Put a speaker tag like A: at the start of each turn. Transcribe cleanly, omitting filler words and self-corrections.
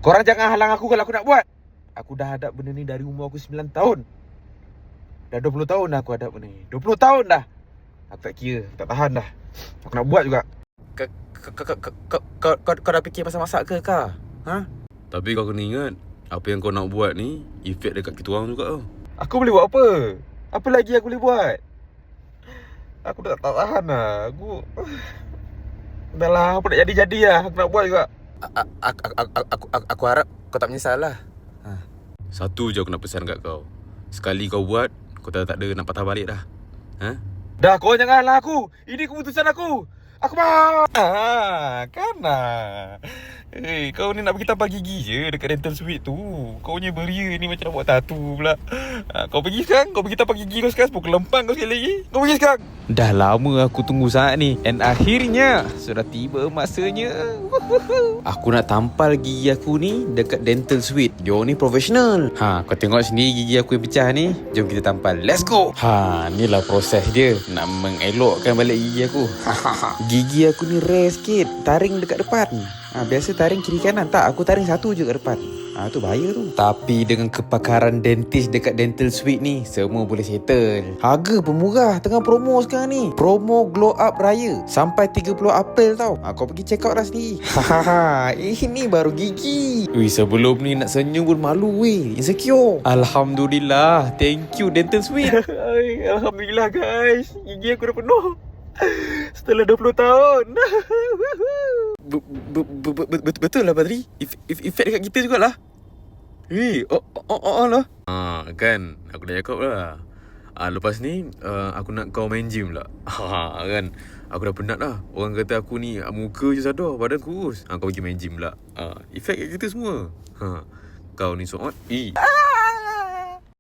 A: Korang jangan halang aku kalau aku nak buat. Aku dah hadap benda ni dari umur aku 9 tahun. Dah 20 tahun dah aku hadap benda ni. 20 tahun dah. Aku tak kira, tak tahan dah. Aku nak buat juga. Kau dah fikir pasal masak ke kah? Ha?
B: Tapi kau kena ingat, apa yang kau nak buat ni efek dekat kita orang juga tau.
A: Aku boleh buat apa? Apa lagi aku boleh buat? Aku dah tak tahan lah. Dah lah, apa nak jadi-jadi lah. Aku nak buat juga. Aku harap kau tak menyesal lah.
B: Satu je aku nak pesan kat kau. Sekali kau buat, kau tak ada nak patah balik dah.
A: Dah, kau jangan halang aku. Ini keputusan aku. Aku mau. Kan lah. Kau ni nak pergi tampal gigi je dekat dental suite tu. Kau punya beria ni macam nak buat tattoo pula. Kau pergi sekarang. Kau pergi tampal gigi kau sekarang. Sepuluh kelempang kau sekali lagi. Kau pergi sekarang.
C: Dah lama aku tunggu saat ni. And akhirnya sudah tiba masanya. Aku nak tampal gigi aku ni dekat dental suite. Dia ni profesional. Kau tengok sini gigi aku yang pecah ni. Jom kita tampal. Let's go. Inilah proses dia nak mengelokkan balik gigi aku. Gigi aku ni rare sikit. Taring dekat depan. Biasa taring kiri kanan. Tak, aku taring satu je kat depan. Tu bahaya tu. Tapi dengan kepakaran dentist dekat dental suite ni, semua boleh settle. Harga pun murah. Tengah promo sekarang ni. Promo Glow Up Raya sampai 30 April tau. Kau pergi check out dah sendiri. Ini baru gigi. Sebelum ni nak senyum pun malu insecure. Alhamdulillah. Thank you dental suite.
A: Alhamdulillah guys. Gigi aku dah penuh. Setelah 20 tahun.
B: Betul lah Badri. Efek dekat kita jugalah. Lah. Kan aku dah cakap lah. Lepas ni aku nak kau main gym lah. Kan aku dah penat lah. Orang kata aku ni muka je sadar, badan kurus. Kau pergi main gym lah. Efek kat kita semua. Kau ni so on.